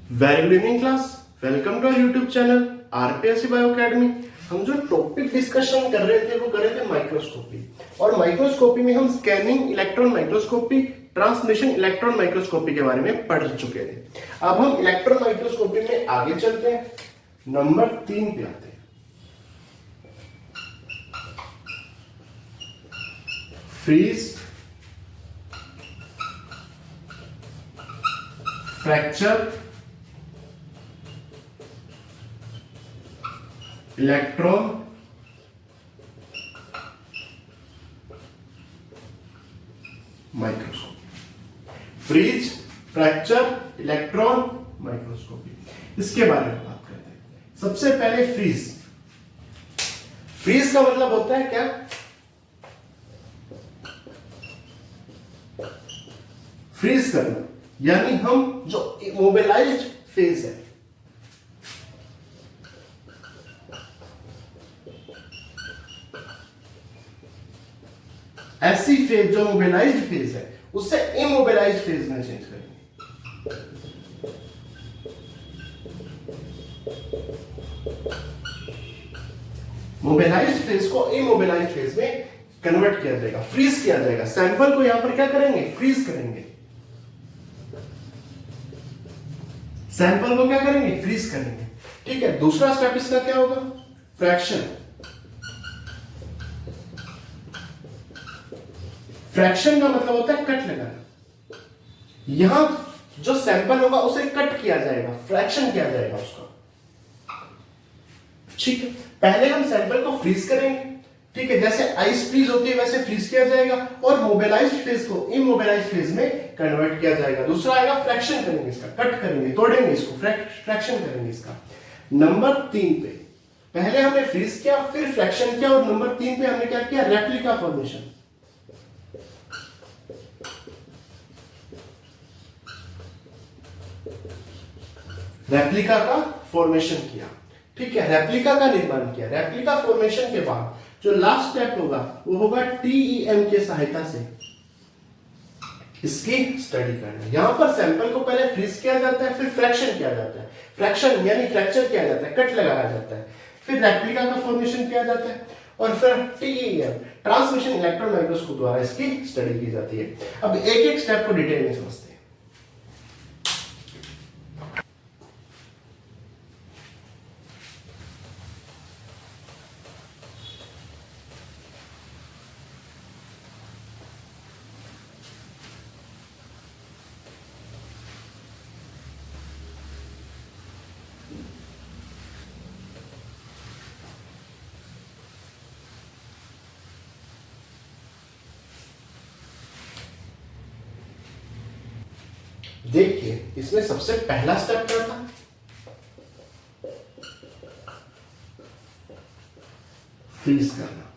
Very good evening class. Welcome to our YouTube channel RPSC bio academy. हम जो topic discussion कर रहे थे वो कर रहे थे माइक्रोस्कोपी, और माइक्रोस्कोपी में हम scanning electron microscopy, transmission electron microscopy के बारे में पढ़ चुके थे। अब हम इलेक्ट्रॉन माइक्रोस्कोपी में आगे चलते हैं, नंबर 3 पे आते हैं। Freeze, fracture, electron microscopy. Freeze, fracture, electron microscopy, इसके बारे में बात करते हैं। सबसे पहले फ्रीज। फ्रीज का मतलब होता है क्या? फ्रीज करना, यानी हम जो इमोबिलाइज्ड फेज है, ऐसी फेज जो मोबिलाइज्ड फेज है उससे इमोबिलाइज्ड फेज में चेंज करेंगे। मोबिलाइज्ड फेज को इमोबिलाइज्ड फेज में कन्वर्ट किया जाएगा, फ्रीज किया जाएगा। सैंपल को यहां पर क्या करेंगे? फ्रीज करेंगे। सैंपल को क्या करेंगे? फ्रीज करेंगे। ठीक है, दूसरा स्टेप इसका क्या होगा? फ्रैक्शन। फ्रैक्शन का मतलब होता है कट लगाना। यहां जो सैंपल होगा उसे कट किया जाएगा, फ्रैक्शन किया जाएगा उसका। ठीक है, पहले हम सैंपल को फ्रीज करेंगे। ठीक है, जैसे आइस फ्रीज होती है वैसे फ्रीज किया जाएगा, और मोबिलाइज्ड फेज को इमोबिलाइज्ड फेज में कन्वर्ट किया जाएगा। दूसरा आएगा फ्रैक्शन करेंगे, इसका कट करेंगे, तोड़ेंगे इसको, फ्रैक्शन करेंगे इसका। नंबर 3 पे पहले हमने फ्रीज किया, फिर फ्रैक्शन किया, और नंबर 3 पे हमने क्या किया? Replica formation. रेप्लिका का फॉर्मेशन किया। ठीक है, रेप्लिका का निर्माण किया। रेप्लिका फॉर्मेशन के बाद जो लास्ट स्टेप होगा वो होगा टीईएम के सहायता से इसकी स्टडी करना। यहां पर सैंपल को पहले फ्रीज किया जाता है, फिर फ्रैक्शन किया जाता है, फ्रैक्शन यानी फ्रैक्चर किया जाता है, कट लगाया जाता है, फिर रेप्लिका का फॉर्मेशन किया जाता है, और फिर टीईएम ट्रांसमिशन इलेक्ट्रॉन माइक्रोस्कोप द्वारा इसकी स्टडी की जाती है। अब एक एक स्टेप को डिटेल में समझते हैं। देखिए, इसमें सबसे पहला स्टेप क्या था? फ्रीज करना।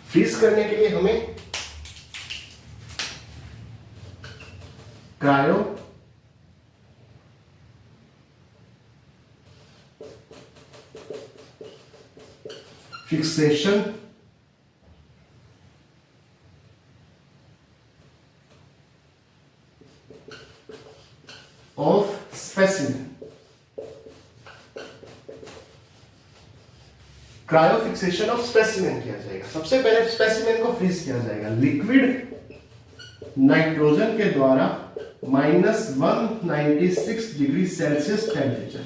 फ्रीज करने के लिए हमें cryo fixation of specimen. Cryo fixation of specimen किया जाएगा। सबसे पहले स्पेसिमेन को फ्रीज किया जाएगा लिक्विड नाइट्रोजन के द्वारा -196 डिग्री सेल्सियस टेम्परेचर।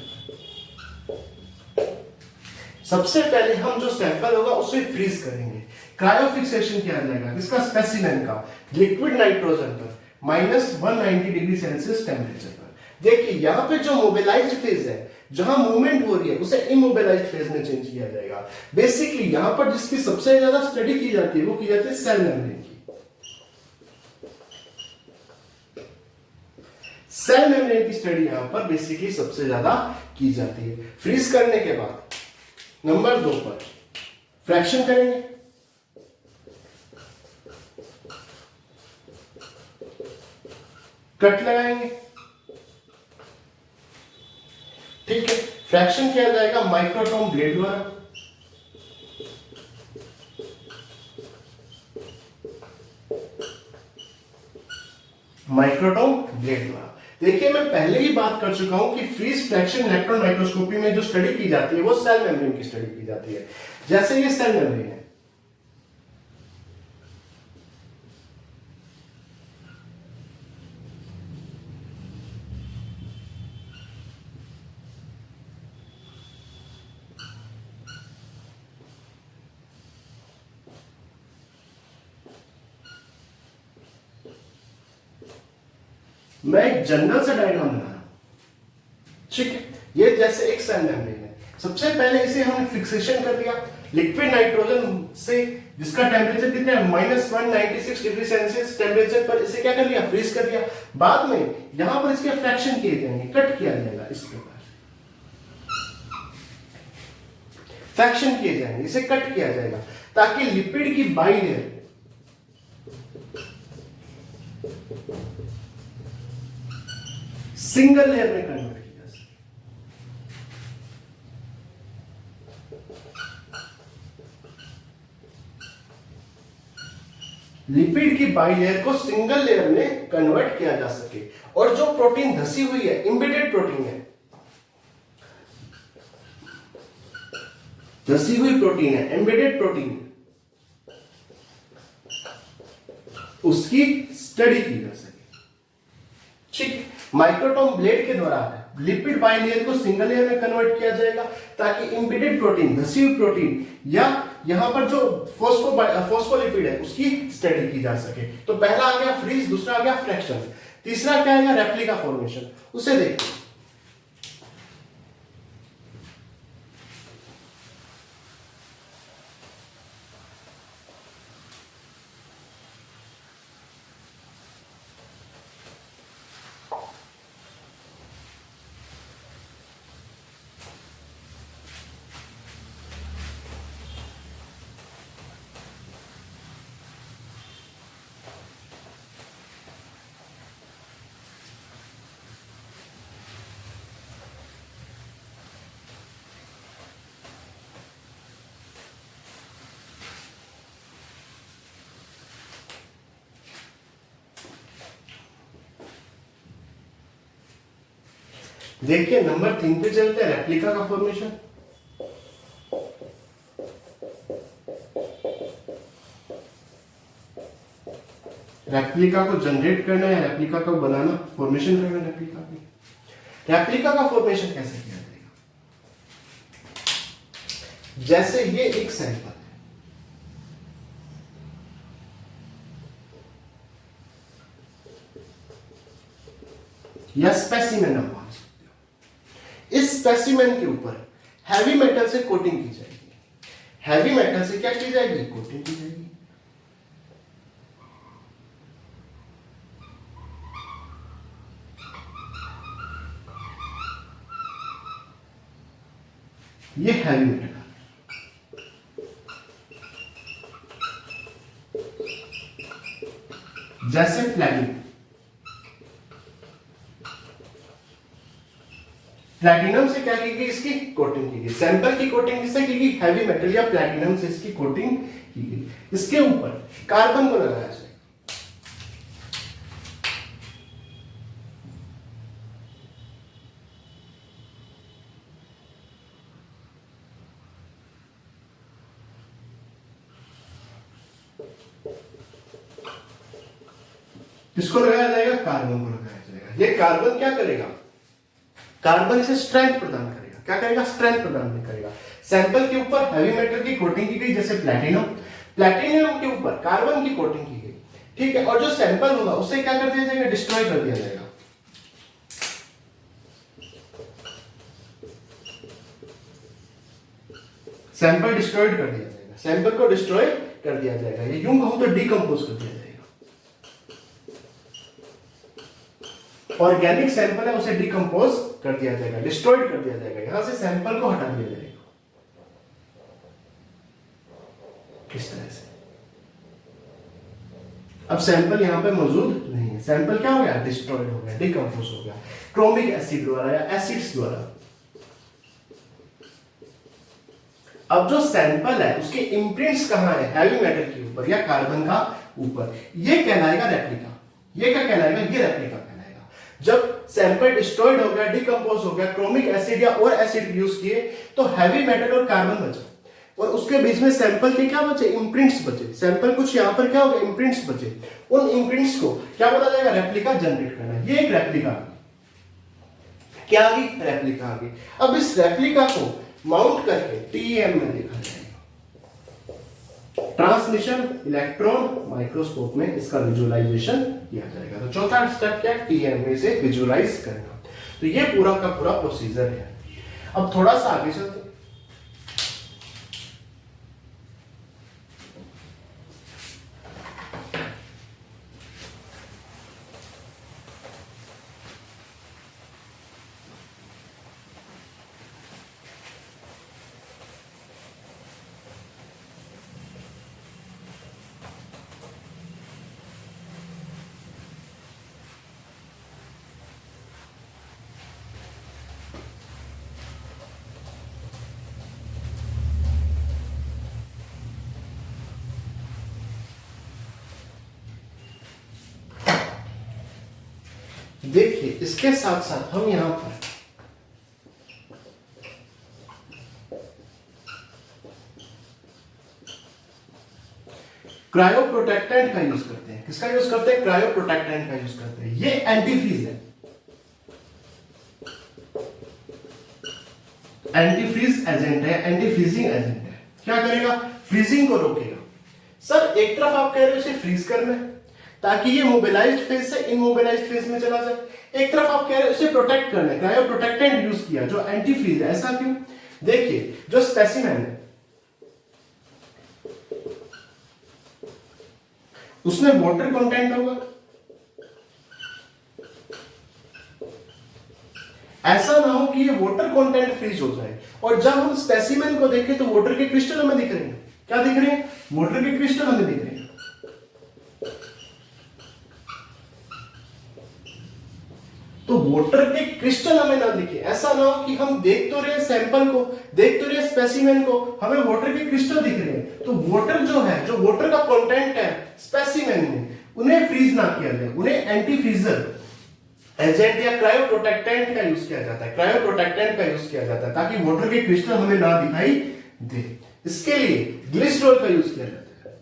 सबसे पहले हम जो सैंपल होगा उसे फ्रीज करेंगे, क्रायो फिक्सेशन किया जाएगा किसका? स्पेसिमेन का, लिक्विड नाइट्रोजन पर -190 डिग्री सेल्सियस टेम्परेचर पर। देखिए, यहां पे जो मोबिलाइज्ड फेज है, जहां मूवमेंट हो रही है, उसे इमोबिलाइज्ड फेज में चेंज किया जाएगा। बेसिकली यहां पर जिसकी सबसे ज्यादा स्टडी की जाती है वो की जाती है सेल मेम्ब्रेन की। सेल मेम्ब्रेन की स्टडी यहां पर बेसिकली सबसे ज्यादा की जाती है। फ्रीज करने के बाद नंबर 2 पर फ्रैक्शन करेंगे। कट लगाएंगे। ठीक है, फ्रैक्शन किया जाएगा माइक्रोटोम ब्लेड द्वारा। माइक्रोटोम ब्लेड द्वारा। देखिए मैं पहले ही बात कर चुका हूं कि फ्रीज फ्रैक्शन इलेक्ट्रॉन माइक्रोस्कोपी में जो स्टडी की जाती है वो सेल मेम्ब्रेन की स्टडी की जाती है। जैसे ये सेल मेम्ब्रेन है, मैं एक जनरल सा डायग्राम बना रहा हूं, ठीक है। ये जैसे एक सेल मेम्ब्रेन है, सबसे पहले इसे हमने फिक्सेशन कर दिया लिक्विड नाइट्रोजन से, जिसका टेम्परेचर कितना है -196 डिग्री सेल्सियस टेम्परेचर पर। इसे क्या कर लिया, फ्रीज कर दिया। बाद में यहां पर इसके फ्रैक्शन किए जाएंगे, कट किया जाएगा, इस प्रकार फ्रैक्शन किए जाएंगे, इसे कट किया जाएगा ताकि लिपिड की बाइलेयर सिंगल लेयर में कन्वर्ट की जा सके। लिपिड की बाइलेयर को सिंगल लेयर में कन्वर्ट किया जा सके। और जो प्रोटीन धसी हुई है, एम्बेडेड प्रोटीन है, धसी हुई प्रोटीन है, एम्बेडेड प्रोटीन, उसकी स्टडी की जा सके, ठीक। माइक्रोटोम ब्लेड के द्वारा लिपिड बाइलेयर को सिंगल लेयर में कन्वर्ट किया जाएगा ताकि एम्बेडेड प्रोटीन, धसी हुई प्रोटीन या यहां पर जो फॉस्फोलिपिड है उसकी स्टडी की जा सके। तो पहला आ गया फ्रीज, दूसरा आ गया फ्रैक्शन, तीसरा क्या आएगा, रेप्लिका फॉर्मेशन। उसे देखिए, देखिए नंबर 3 पे चलते हैं, रेप्लिका का फॉर्मेशन। रेप्लिका को जनरेट करना है, रेप्लिका को बनाना, फॉर्मेशन करना रेप्लिका की। रेप्लिका का फॉर्मेशन कैसे किया जाएगा, जैसे ये एक सैंपल है, या स्पेसिमेन हम मान सकते हो। इस स्पेसिमेन के ऊपर हैवी मेटल से कोटिंग की जाएगी। हैवी मेटल से क्या की जाएगी, कोटिंग की जाएगी। ये हैवी मेटल, जैसे प्लैटिनम। प्लैटिनम से क्या की गई, इसकी कोटिंग की गई। सैंपल की कोटिंग किससे की गई, हैवी मेटल या प्लैटिनम से इसकी कोटिंग की गई। इसके ऊपर कार्बन को लगाया जाए। किसको लगाया जाएगा, कार्बन को लगाया जाएगा। ये कार्बन क्या करेगा, कार्बन इसे स्ट्रेंथ प्रदान करेगा। क्या करेगा, स्ट्रेंथ प्रदान करेगा। सैंपल के ऊपर हैवी मेटल की कोटिंग की गई, जैसे प्लैटिनम। प्लैटिनम के ऊपर कार्बन की कोटिंग की गई, ठीक है। और जो सैंपल होगा उसे क्या कर दिया जाएगा, डिस्ट्रॉय कर दिया जाएगा। सैंपल डिस्ट्रॉयड कर दिया जाएगा, सैंपल को डिस्ट्रॉय कर दिया जाएगा। ये यूं कहूं तो डिकम्पोज कर दिया जाएगा। ऑर्गेनिक सैंपल है, उसे डिकम्पोज कर दिया जाएगा, डिस्ट्रॉयड कर दिया जाएगा। यहां से सैंपल को हटा दिया जाएगा। किस तरह से, अब सैंपल यहां पे मौजूद नहीं है, सैंपल क्या हो गया, डिस्ट्रॉयड हो गया, डिकम्पोज हो गया, क्रोमिक एसिड द्वारा या एसिड्स द्वारा। अब जो सैंपल है उसके इम्प्रिंट्स कहां है, हैवी मेटल के ऊपर या कार्बन का ऊपर। ये कहलाएगा रेप्लिका। ये क्या कहलाएगा, ये रेप्लिका कहलाएगा। जब सैंपल डिस्ट्रॉयड हो गया, डिकम्पोज हो गया, क्रोमिक एसिड या और एसिड यूज किए तो हैवी मेटल और कार्बन बचा, और उसके बीच में सैंपल के क्या बचे, इम्प्रिंट्स बचे। सैंपल कुछ यहाँ पर क्या हो गया, इम्प्रिंट्स बचे। उन इम्प्रिंट्स को क्या बोला जाएगा, रेप्लिका जनरेट करना। ये एक रेप्लिका क्या आ गई, रेप्लिका आ गई। अब इस रेप्लिका को माउंट करके टीएम में देखा जाएगा, ट्रांसमिशन इलेक्ट्रॉन माइक्रोस्कोप में इसका विजुअलाइजेशन किया जाएगा। तो चौथा स्टेप क्या है, टीएम में से विजुअलाइज करना। तो ये पूरा का पूरा प्रोसीजर है। अब थोड़ा सा आगे चलते, देखिए इसके साथ साथ हम यहां पर क्रायो प्रोटेक्टेंट का यूज करते हैं। किसका यूज करते हैं, क्रायो प्रोटेक्टेंट का यूज करते हैं। ये एंटीफ्रीज है, एंटीफ्रीज एजेंट है, एंटी फ्रीजिंग एजेंट है। क्या करेगा, फ्रीजिंग को रोकेगा। सर एक तरफ आप कह रहे हो इसे फ्रीज करना है ताकि ये मोबिलाइज्ड फेज से इमोबिलाइज्ड फेज में चला जाए, एक तरफ आप कह रहे हो इसे प्रोटेक्ट करना है, क्रायो प्रोटेक्टेंट यूज किया जो एंटीफ्रीज है। ऐसा क्यों, देखिए जो स्पेसिमेन है उसमें वाटर कंटेंट होगा, ऐसा ना हो कि ये वाटर कंटेंट फ्रीज हो जाए और जब हम स्पेसिमेन को देखें तो वाटर के क्रिस्टल हमें दिख रहे हैं। क्या दिख रहे हैं, वाटर के क्रिस्टल हमें दिख रहे हैं। तो वाटर के क्रिस्टल हमें ना दिखे, ऐसा ना हो कि हम देख तो रहे सैंपल को, देख तो रहे स्पेसिमेन को, हमें वाटर के क्रिस्टल दिख रहे हैं। तो वाटर जो है, जो वाटर का कंटेंट है स्पेसिमेन में, उन्हें फ्रीज ना किया जाए, उन्हें एंटी फ्रीजर एजेंट या क्रायो प्रोटेक्टेंट का यूज किया जाता है, क्रायो प्रोटेक्टेंट का यूज किया जाता है ताकि वाटर के क्रिस्टल हमें ना दिखाई दे। इसके लिए ग्लिसरॉल का यूज किया जाता है,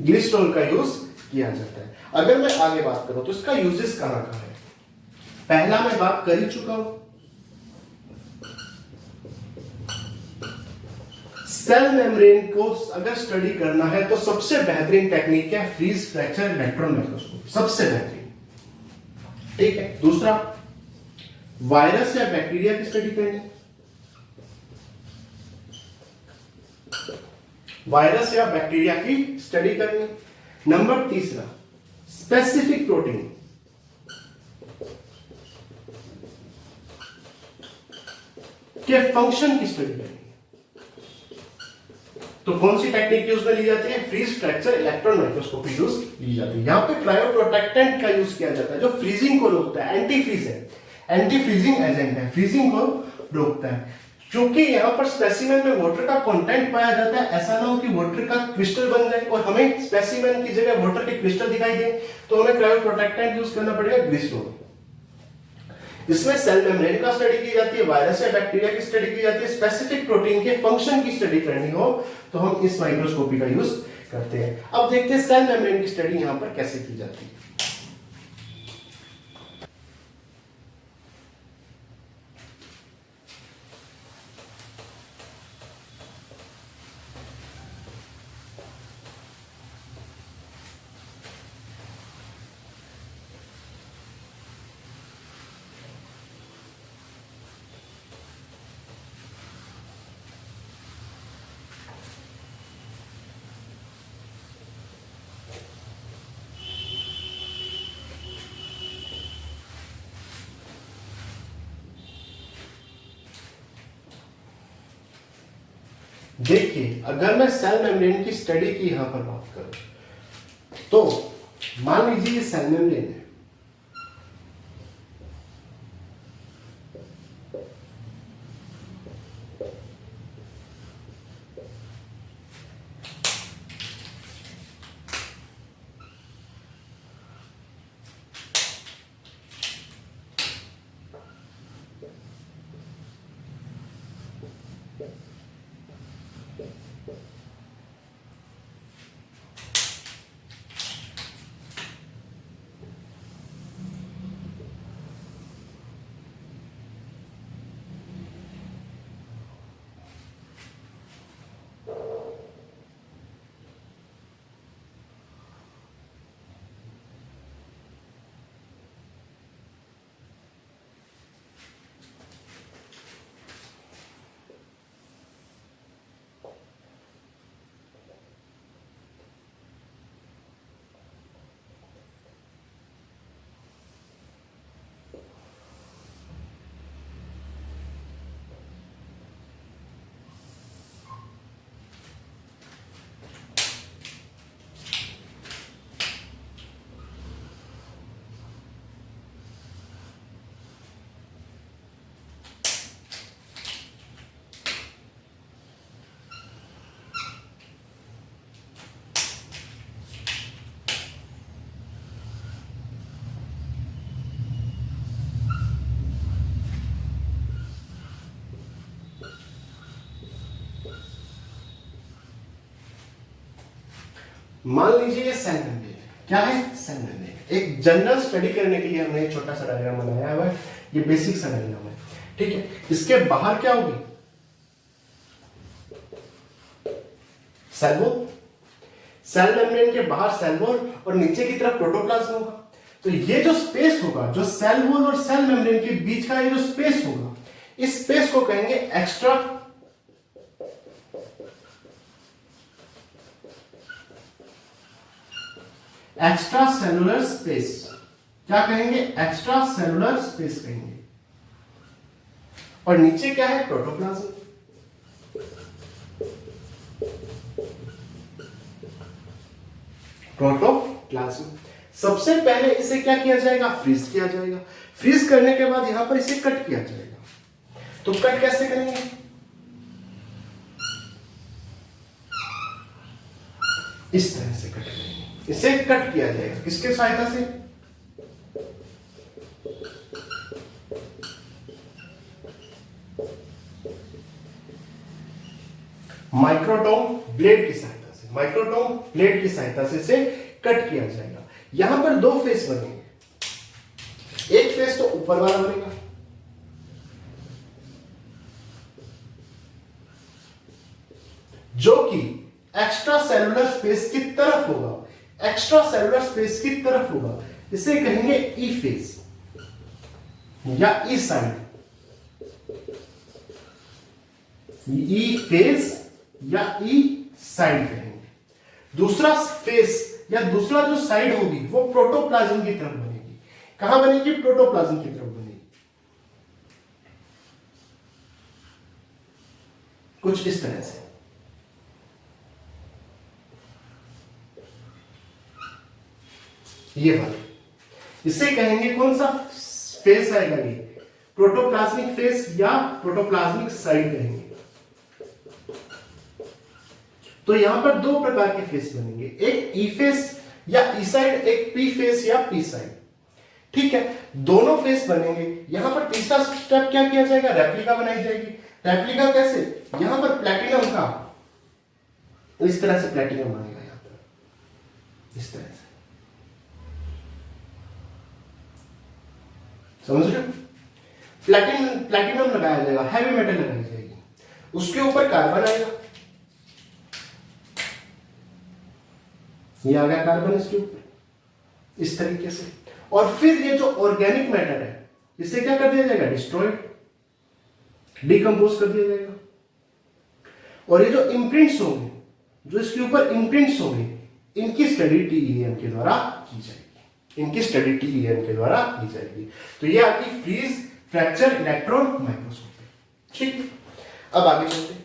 ग्लिसरॉल का यूज किया जाता है। अगर मैं आगे बात करूं तो इसका यूजेस कहां कहां है, पहला मैं बात कर ही चुका हूं, सेल मेम्ब्रेन को अगर स्टडी करना है तो सबसे बेहतरीन टेक्निक है फ्रीज फ्रैक्चर इलेक्ट्रॉन माइक्रोस्कोप, सबसे बेहतरीन। ठीक है, दूसरा वायरस या बैक्टीरिया की स्टडी करनी, वायरस या बैक्टीरिया की स्टडी करनी। नंबर तीसरा स्पेसिफिक प्रोटीन, के फंक्शन की स्टडी करनी। तो कौन सी टेक्निक यूज में ली जाती है, freeze fracture electron microscopy use ली जाती है। यहां पे क्रायो प्रोटेक्टेंट का यूज किया जाता है जो फ्रीजिंग को रोकता है, एंटी फ्रीज है, एंटी फ्रीजिंग एजेंट है, फ्रीजिंग को रोकता है। क्योंकि यहां पर स्पेसिमेन में वाटर का कंटेंट पाया जाता है, ऐसा ना हो कि वाटर का क्रिस्टल बन जाए और हमें स्पेसिमेन की जगह वाटर के क्रिस्टल दिखाई दे, तो हमें क्रायो प्रोटेक्टेंट यूज करना पड़ेगा, ग्लिसरॉल। इसमें सेल मेम्ब्रेन का स्टडी की जाती है, वायरस या बैक्टीरिया की स्टडी की जाती है, स्पेसिफिक प्रोटीन के फंक्शन की स्टडी करनी हो तो हम इस माइक्रोस्कोपी का यूज करते हैं। अब देखते हैं सेल मेम्ब्रेन की स्टडी यहां पर कैसे की जाती है। देखिए अगर मैं सेल मेम्ब्रेन की स्टडी की यहां पर बात करूं तो मान लीजिए ये सेल मेम्ब्रेन है, मान लीजिए ये सेल मेम्ब्रेन है। क्या है? Cell membrane. एक जनरल स्टडी करने के लिए हमने एक छोटा सा डायग्राम बनाया हुआ है, ये बेसिक सा डायग्राम है, ठीक है। इसके बाहर क्या होगी? Cell wall. सेल मेम्ब्रेन के बाहर सेल वॉल और नीचे की तरफ प्रोटोप्लाज्म होगा। तो ये जो स्पेस होगा, जो सेल वॉल और सेल मेम्ब्रेन के बीच का ये जो स्पेस होगा, इस स्पेस को कहेंगे एक्स्ट्रा सेलुलर स्पेस। क्या कहेंगे? एक्स्ट्रा सेलुलर स्पेस कहेंगे। और नीचे क्या है? प्रोटोप्लाज्म। प्रोटोप्लाज्म। सबसे पहले इसे क्या किया जाएगा? फ्रीज किया जाएगा। फ्रीज करने के बाद यहां पर इसे कट किया जाएगा। तो कट कैसे करेंगे? इस तरह से कट करेंगे। इसे कट किया जाएगा किसके सहायता से? माइक्रोटोम ब्लेड की सहायता से। माइक्रोटोम ब्लेड की सहायता से इसे कट किया जाएगा। यहां पर दो फेस बनेंगे। एक फेस तो ऊपर वाला बनेगा, जो कि एक्स्ट्रा सेलुलर स्पेस की तरफ होगा। एक्स्ट्रा सेलुलर स्पेस की तरफ होगा, इसे कहेंगे ई फेस या ई साइड। ई फेस या ई साइड कहेंगे। दूसरा फेस या दूसरा जो साइड होगी वो प्रोटोप्लाज्म की तरफ बनेगी। कहां बनेगी? प्रोटोप्लाज्म की तरफ बनेगी। कुछ इस तरह से। ये वाला इसे कहेंगे कौन सा फेस आएगा? ये प्रोटोप्लाज्मिक फेस या प्रोटोप्लाज्मिक साइड कहेंगे। तो यहां पर दो प्रकार के फेस बनेंगे, एक ई फेस या ई साइड, एक पी फेस या पी साइड। ठीक है, दोनों फेस बनेंगे। यहां पर तीसरा स्टेप क्या किया जाएगा? रेप्लिका बनाई जाएगी। रेप्लिका कैसे? यहां पर प्लैटिनम का इस तरह से प्लैटिनम आएगा, यहां पर इस तरह से, समझ रहे हो? प्लैटिनम लगाया जाएगा, हैवी मेटल लगाई जाएगी, उसके ऊपर कार्बन आएगा। ये आ गया कार्बन इसके ऊपर इस तरीके से। और फिर ये जो ऑर्गेनिक मैटर है इसे क्या कर दिया जाएगा? डिस्ट्रॉयड, डिकम्पोज कर दिया जाएगा। और ये जो इम्प्रिंट्स होंगे, जो इसके ऊपर इम्प्रिंट्स होंगे, इनकी स्टडी टीईएम के द्वारा की जाएगी। इनकी स्टडी टीईएम के द्वारा की जाएगी। तो ये आपकी फ्रीज फ्रैक्चर इलेक्ट्रॉन माइक्रोस्कोपी। ठीक, अब आगे चलते हैं।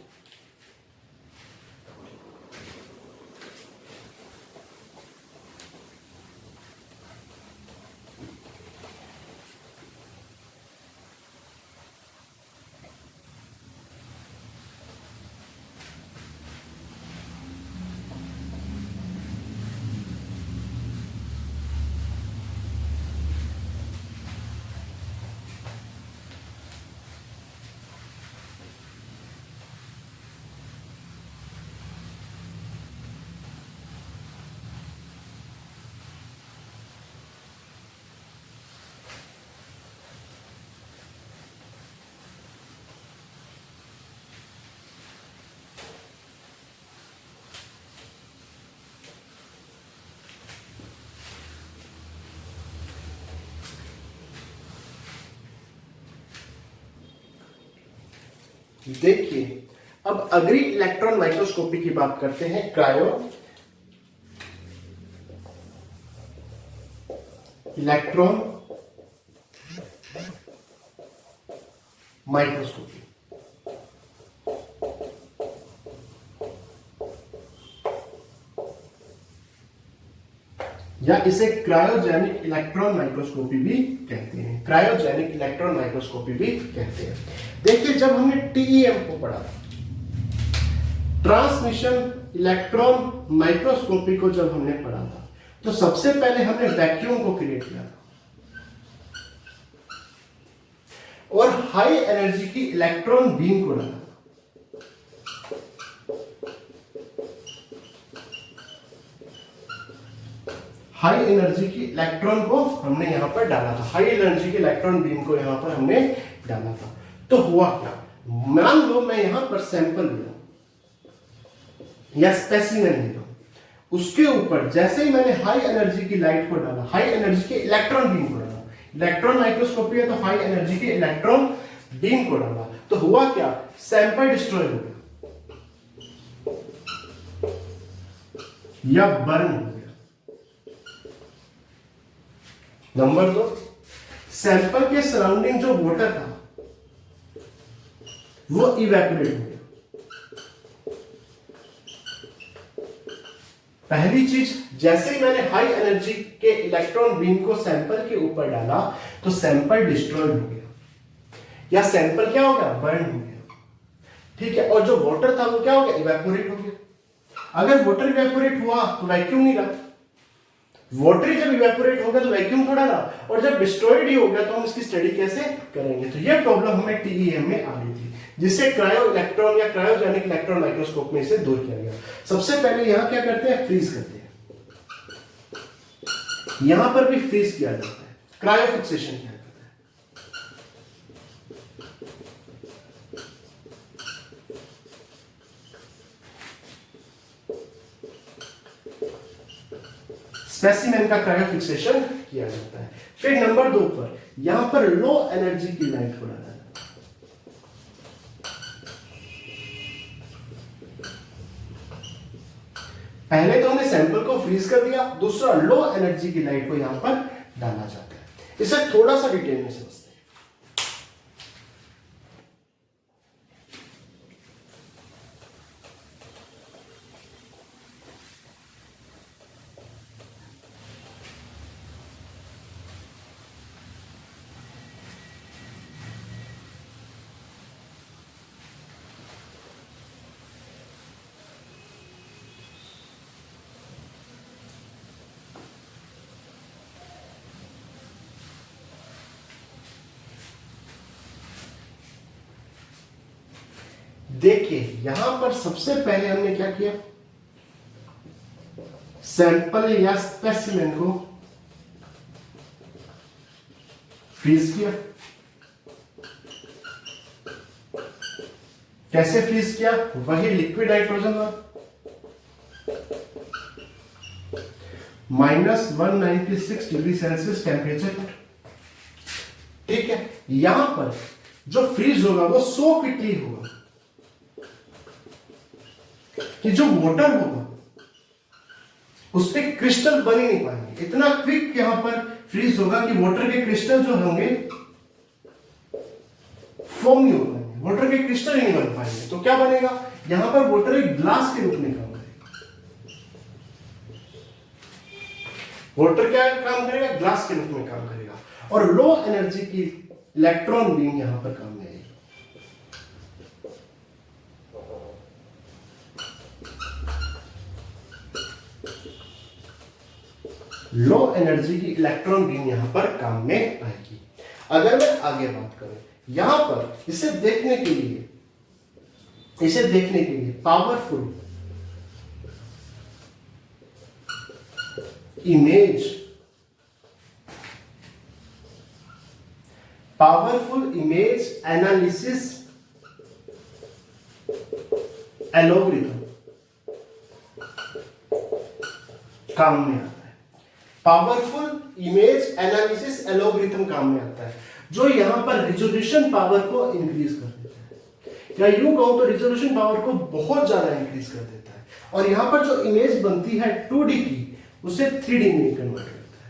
देखिए, अब अगली इलेक्ट्रॉन माइक्रोस्कोपी की बात करते हैं, क्रायो इलेक्ट्रॉन माइक्रोस्कोपी। या इसे क्रायोजेनिक इलेक्ट्रॉन माइक्रोस्कोपी भी कहते हैं। क्रायोजेनिक इलेक्ट्रॉन माइक्रोस्कोपी भी कहते हैं। देखिए, जब हमने टीईएम को पढ़ा, ट्रांसमिशन इलेक्ट्रॉन माइक्रोस्कोपी को जब हमने पढ़ा था, तो सबसे पहले हमने वैक्यूम को क्रिएट किया था और हाई एनर्जी की इलेक्ट्रॉन बीम को लगा। हाई एनर्जी की इलेक्ट्रॉन को हमने यहां पर डाला था, हाई एनर्जी के इलेक्ट्रॉन बीम को यहां पर हमने डाला था। तो हुआ क्या, मान लो मैं यहां पर सैंपल ले रहा या स्पेसिमेन ले रहा हूं, उसके ऊपर जैसे ही मैंने हाई एनर्जी की लाइट को डाला, हाई एनर्जी के इलेक्ट्रॉन बीम को डाला, इलेक्ट्रॉन माइक्रोस्कोपी है तो हाई एनर्जी के इलेक्ट्रॉन बीम को डाला, तो हुआ क्या, सैंपल डिस्ट्रॉय हो गया या बर्न हो गया। नंबर 2, सैंपल के सराउंडिंग जो वाटर था वो इवेपोरेट हो गया। पहली चीज, जैसे ही मैंने हाई एनर्जी के इलेक्ट्रॉन बीम को सैंपल के ऊपर डाला तो सैंपल डिस्ट्रॉय हो गया या सैंपल क्या हो गया, बर्न हो गया। ठीक है, और जो वाटर था वो क्या हो गया, इवेपोरेट हो गया। अगर वाटर इवेपोरेट हुआ तो वैक्यूम नहीं रहा, वाटर जब इवेपोरेट हो गया तो वैक्यूम थोड़ा रहा, और जब डिस्ट्रॉयड ही हो गया तो हम इसकी स्टडी कैसे करेंगे। तो ये प्रॉब्लम हमें टीईएम में आ रही थी, जिससे क्रायो इलेक्ट्रॉन या क्रायोजेनिक इलेक्ट्रॉन माइक्रोस्कोप में इसे दूर किया गया। सबसे पहले यहां क्या करते हैं, फ्रीज करते हैं, यहां पर भी फ्रीज किया जाता है, क्रायो फिक्सेशन किया जाता है। स्पेसिमेन का क्रायो फिक्सेशन किया जाता है। फिर नंबर 2 पर यहां पर लो एनर्जी की लाइट को डाला जाता है। पहले तो हमने सैंपल को फ्रीज कर दिया, दूसरा लो एनर्जी की लाइट को यहां पर डाला जाता है। इसे थोड़ा सा डिटेल में समझते हैं। देखिए यहां पर सबसे पहले हमने क्या किया, सैंपल या स्पेसिमेन को फ्रीज किया। कैसे फ्रीज किया, वही लिक्विड हाइड्रोजन था, -196 डिग्री सेल्सियस टेम्परेचर पर। ठीक है, यहां पर जो फ्रीज होगा वो सो क्विकली होगा कि जो वाटर होगा उस पे क्रिस्टल बन ही नहीं पाएंगे। इतना क्विक यहां पर फ्रीज होगा कि वाटर के क्रिस्टल जो होंगे फॉर्म नहीं हो पाएंगे, वाटर के क्रिस्टल ही नहीं बन पाएंगे। तो क्या बनेगा, यहां पर वाटर एक ग्लास के रूप में काम करेगा। वाटर क्या काम करेगा, ग्लास के रूप में काम करेगा, और लो एनर्जी की इलेक्ट्रॉन बीम यहां पर काम में आएगी। लो एनर्जी की इलेक्ट्रॉन बीम यहां पर काम में आएगी। अगर मैं आगे बात करूं, यहां पर इसे देखने के लिए पावरफुल इमेज एनालिसिस एल्गोरिथम काम में आता है। पावरफुल इमेज एनालिसिस एल्गोरिथम काम में आता है, जो यहां पर रिजोल्यूशन पावर को इंक्रीज कर देता है, या यूं कहूं तो रिजोल्यूशन पावर को बहुत ज्यादा इंक्रीज कर देता है, और यहां पर जो इमेज बनती है 2D की, उसे 3D में कन्वर्ट करता है।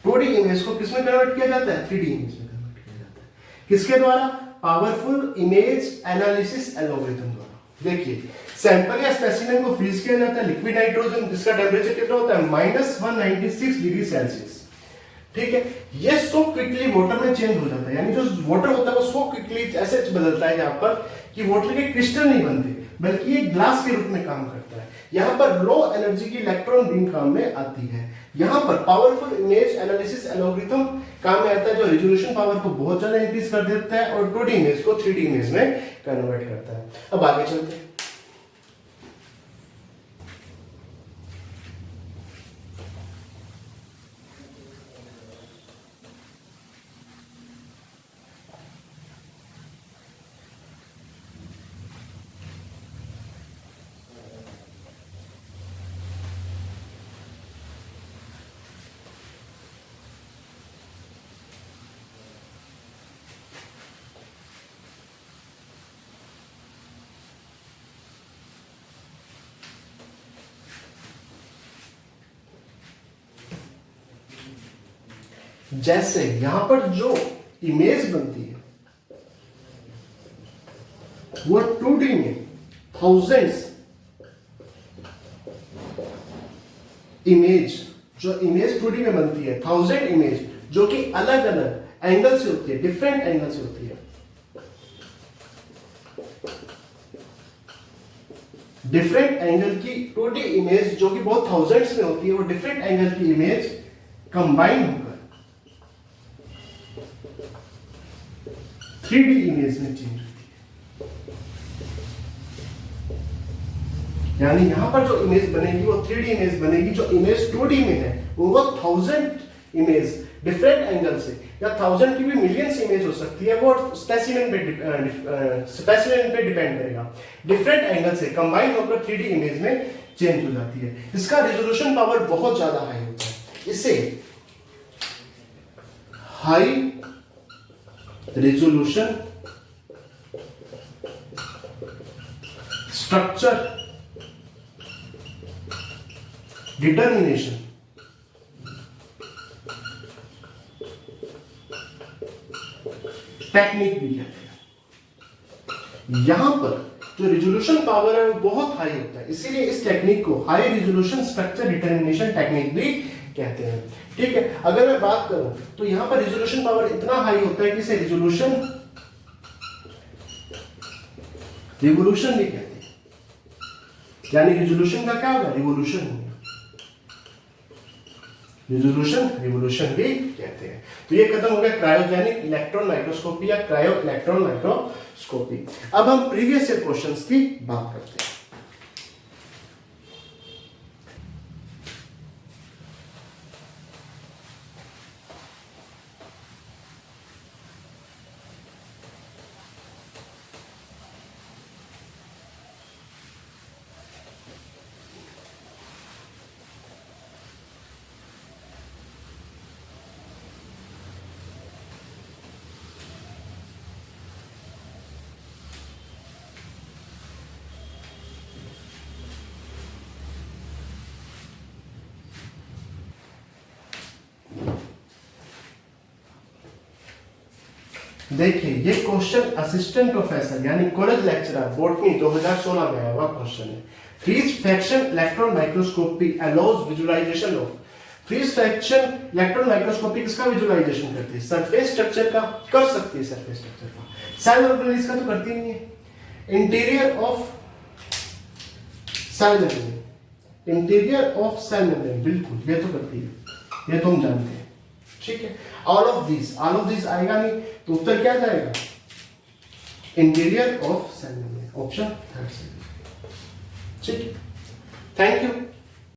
2D इमेज को किसमें कन्वर्ट किया जाता है, 3D इमेज में कन्वर्ट किया जाता है। किसके द्वारा, पावरफुल इमेज एनालिसिस एल्गोरिथम द्वारा। देखिए, सैंपल या स्पेसिमेन को फ्रीज किया जाता है, लिक्विड नाइट्रोजन जिसका टेम्परेचर कितना होता है, -196 डिग्री सेल्सियस। ठीक है, ये सो क्विकली वाटर में चेंज हो जाता है, यानी जो वाटर होता है वो सो क्विकली ऐसे बदलता है यहाँ पर कि वाटर के क्रिस्टल नहीं बनते, बल्कि ये ग्लास के रूप में काम करता है। यहाँ पर लो एनर्जी की इलेक्ट्रॉन बीम काम में आती है। यहाँ पर पावरफुल इमेज एनालिसिस एल्गोरिथम काम में आता है, जो रिजोल्यूशन पावर को बहुत ज्यादा इंक्रीज कर देता है और 2D इमेज को 3D इमेज में कन्वर्ट करता है। अब आगे चलते हैं। जैसे यहां पर जो इमेज बनती है वो 2D में थाउजेंड्स इमेज, जो इमेज 2D में बनती है 1000 इमेज, जो कि अलग अलग एंगल से होती है, डिफरेंट एंगल से होती है। डिफरेंट एंगल की 2D इमेज जो कि बहुत थाउजेंड्स में होती है, वो डिफरेंट एंगल की इमेज कंबाइन होकर 3D इमेज में चेंज होती है। यानी यहां पर जो इमेज बनेगी वो 3D इमेज बनेगी, जो इमेज 2D में है वो 1000 इमेज डिफरेंट एंगल से, या 1000 की भी मिलियंस इमेज हो सकती है, वो स्पेसिमेन पे डिपेंड करेगा। डिफरेंट एंगल से कंबाइन होकर 3D इमेज में चेंज हो जाती है। इसका रेजोल्यूशन पावर बहुत ज्यादा हाई होता है। इसे high resolution structure determination technique भी कहते हैं। यहां पर जो रिजोल्यूशन पावर है वो बहुत हाई होता है, इसीलिए इस टेक्निक को high resolution structure determination technique भी कहते हैं। ठीक है, अगर मैं बात करूं तो यहां पर रिजोल्यूशन पावर इतना हाई होता है कि इसे रिवोल्यूशन भी कहते हैं। यानी रिजोल्यूशन का क्या होगा, रिवोल्यूशन रिवोल्यूशन भी कहते हैं। तो ये खत्म हो गया क्रायोजेनिक इलेक्ट्रॉन माइक्रोस्कोपी या क्रायो इलेक्ट्रॉन माइक्रोस्कोपी। अब हम प्रीवियस ईयर क्वेश्चंस की बात करते हैं। देखिए ये क्वेश्चन असिस्टेंट प्रोफेसर यानी कॉलेज लेक्चरर बॉटनी 2016 में आया हुआ क्वेश्चन है। Freeze fraction electron microscopy allows visualization of. Freeze fraction electron microscopy किसका विजुअलाइजेशन करती है, सरफेस स्ट्रक्चर का कर सकती है, सरफेस स्ट्रक्चर का। सेल ऑर्गेनेल्स का तो करती नहीं है। Interior of cell membrane, interior of cell membrane बिल्कुल ये तो करती है, ये तो हम जानते हैं। ठीक है, ऑल ऑफ दिस आएगा नहीं, तो उत्तर क्या जाएगा, interior of cell membrane, option third से। ठीक है, थैंक यू।